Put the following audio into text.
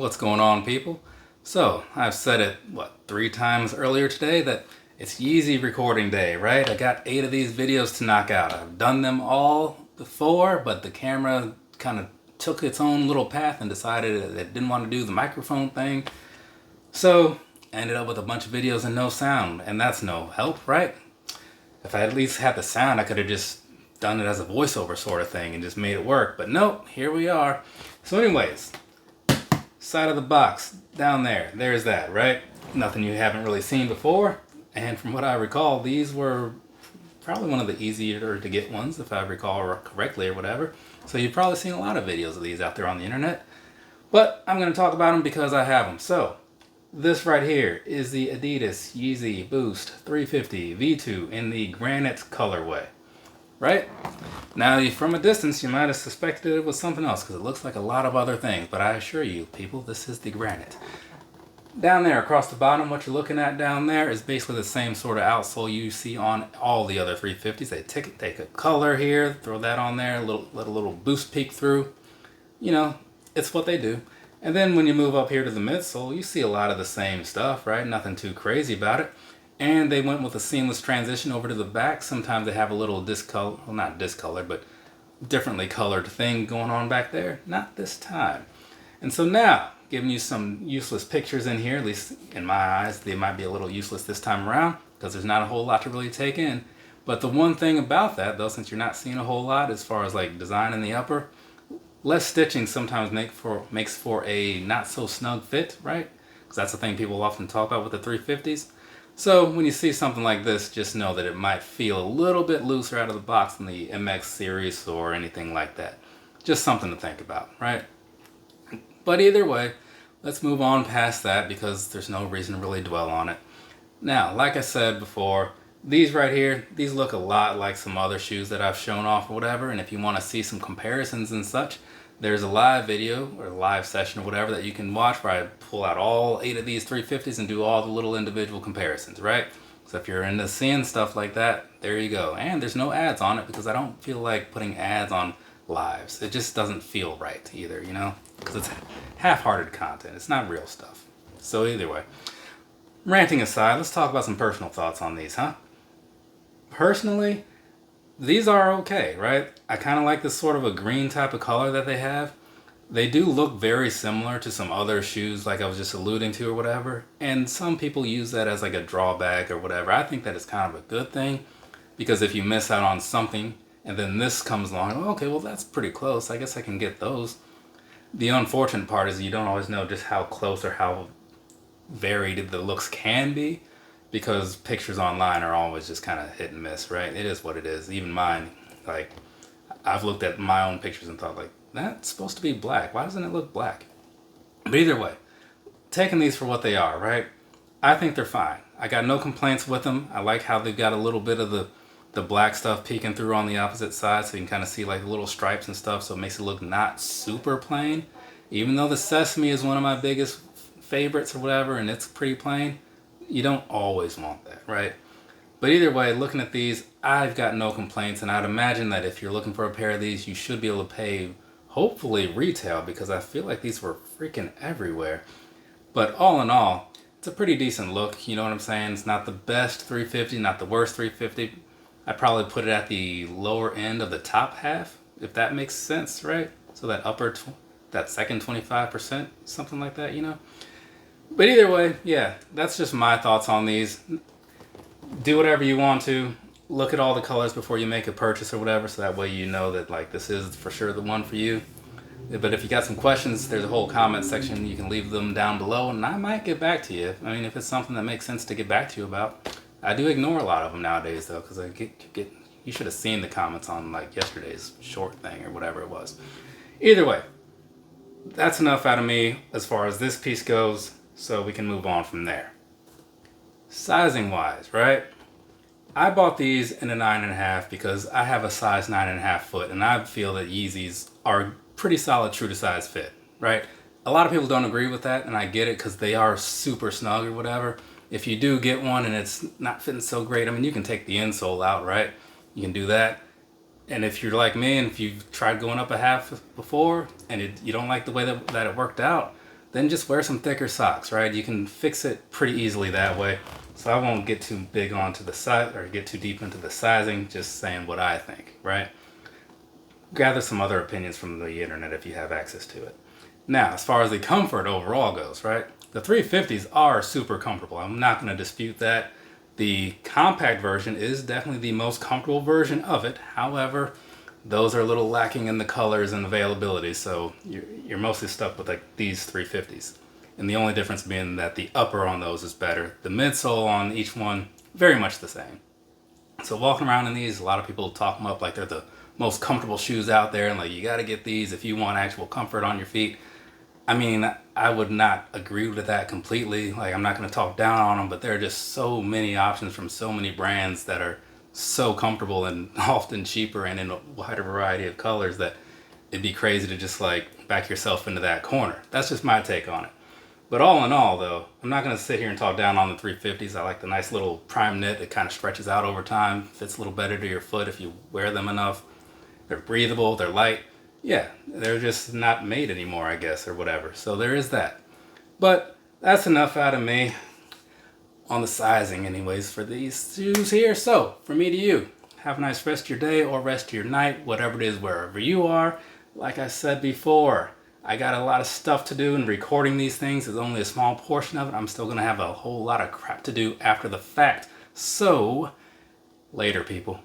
What's going on, people? So, I've said it, 3 times earlier today that it's Yeezy recording day, right? I got 8 of these videos to knock out. I've done them all before, but the camera kind of took its own little path and decided that it didn't want to do the microphone thing. So, I ended up with a bunch of videos and no sound, and that's no help, right? If I at least had the sound, I could have just done it as a voiceover sort of thing and just made it work. But nope, here we are. So anyways, side of the box, down there, there's that, right? Nothing you haven't really seen before. And from what I recall, these were probably one of the easier to get ones, if I recall correctly or whatever. So you've probably seen a lot of videos of these out there on the internet. But I'm going to talk about them because I have them. So, this right here is the Adidas Yeezy Boost 350 V2 in the Granite colorway. Right? Now, from a distance, you might have suspected it was something else because it looks like a lot of other things. But I assure you, people, this is the Granite. Down there, across the bottom, what you're looking at down there is basically the same sort of outsole you see on all the other 350s. They take a color here, throw that on there, let a little boost peek through. You know, it's what they do. And then when you move up here to the midsole, you see a lot of the same stuff, right? Nothing too crazy about it. And they went with a seamless transition over to the back. Sometimes they have a little discolor, well, not discolored, but differently colored thing going on back there. Not this time. And so now, giving you some useless pictures in here, at least in my eyes, they might be a little useless this time around because there's not a whole lot to really take in. But the one thing about that, though, since you're not seeing a whole lot as far as like design in the upper, less stitching sometimes makes for a not so snug fit, right? Because that's the thing people often talk about with the 350s. So when you see something like this, just know that it might feel a little bit looser out of the box than the MX series or anything like that. Just something to think about, right? But either way, let's move on past that because there's no reason to really dwell on it. Now, like I said before, these right here, these look a lot like some other shoes that I've shown off or whatever. And if you want to see some comparisons and such, there's a live video or a live session or whatever that you can watch where I pull out all 8 of these 350s and do all the little individual comparisons, right? So if you're into seeing stuff like that, there you go. And there's no ads on it because I don't feel like putting ads on lives. It just doesn't feel right either, you know? Because it's half-hearted content. It's not real stuff. So either way, ranting aside, let's talk about some personal thoughts on these, huh? Personally, these are okay, right? I kind of like this sort of a green type of color that they have. They do look very similar to some other shoes like I was just alluding to or whatever. And some people use that as like a drawback or whatever. I think that it's kind of a good thing because if you miss out on something and then this comes along, okay, well that's pretty close. I guess I can get those. The unfortunate part is you don't always know just how close or how varied the looks can be. Because pictures online are always just kind of hit and miss, right? It is what it is. Even mine, like, I've looked at my own pictures and thought, like, that's supposed to be black. Why doesn't it look black? But either way, taking these for what they are, right? I think they're fine. I got no complaints with them. I like how they've got a little bit of the black stuff peeking through on the opposite side so you can kind of see like the little stripes and stuff, so it makes it look not super plain. Even though the sesame is one of my biggest favorites or whatever, and it's pretty plain, you don't always want that, right? But either way, looking at these, I've got no complaints, and I'd imagine that if you're looking for a pair of these, you should be able to pay, hopefully, retail, because I feel like these were freaking everywhere. But all in all, it's a pretty decent look, you know what I'm saying? It's not the best 350, not the worst 350. I'd probably put it at the lower end of the top half, if that makes sense, right? So that second 25%, something like that, you know? But either way, yeah, that's just my thoughts on these. Do whatever you want to. Look at all the colors before you make a purchase or whatever, so that way you know that like this is for sure the one for you. But if you got some questions, there's a whole comment section. You can leave them down below, and I might get back to you. I mean, if it's something that makes sense to get back to you about. I do ignore a lot of them nowadays, though, because you should have seen the comments on like yesterday's short thing or whatever it was. Either way, that's enough out of me as far as this piece goes. So we can move on from there. Sizing wise, right? I bought these in a 9.5 because I have a size 9.5 foot and I feel that Yeezys are pretty solid true to size fit, right? A lot of people don't agree with that and I get it because they are super snug or whatever. If you do get one and it's not fitting so great, I mean, you can take the insole out, right? You can do that. And if you're like me and if you've tried going up a half before and you don't like the way that it worked out, then just wear some thicker socks, right? You can fix it pretty easily that way. So I won't get too big onto the size or get too deep into the sizing, just saying what I think, right? Gather some other opinions from the internet if you have access to it. Now, as far as the comfort overall goes, right? The 350s are super comfortable. I'm not going to dispute that. The compact version is definitely the most comfortable version of it. However, those are a little lacking in the colors and availability, so you're mostly stuck with like these 350s. And the only difference being that the upper on those is better. The midsole on each one, very much the same. So walking around in these, a lot of people talk them up like they're the most comfortable shoes out there, and like you got to get these if you want actual comfort on your feet. I mean, I would not agree with that completely. Like, I'm not going to talk down on them, but there are just so many options from so many brands that are so comfortable and often cheaper and in a wider variety of colors that it'd be crazy to just like back yourself into that corner. That's just my take on it. But all in all, though, I'm not going to sit here and talk down on the 350s. I like the nice little prime knit. It kind of stretches out over time, fits a little better to your foot if you wear them enough. They're breathable, they're light. Yeah, they're just not made anymore, I guess, or whatever. So there is that. But that's enough out of me on the sizing anyways for these shoes here. So from me to you, have a nice rest of your day or rest of your night, whatever it is, wherever you are. Like I said before, I got a lot of stuff to do, and recording these things is only a small portion of it. I'm still gonna have a whole lot of crap to do after the fact. So later, people.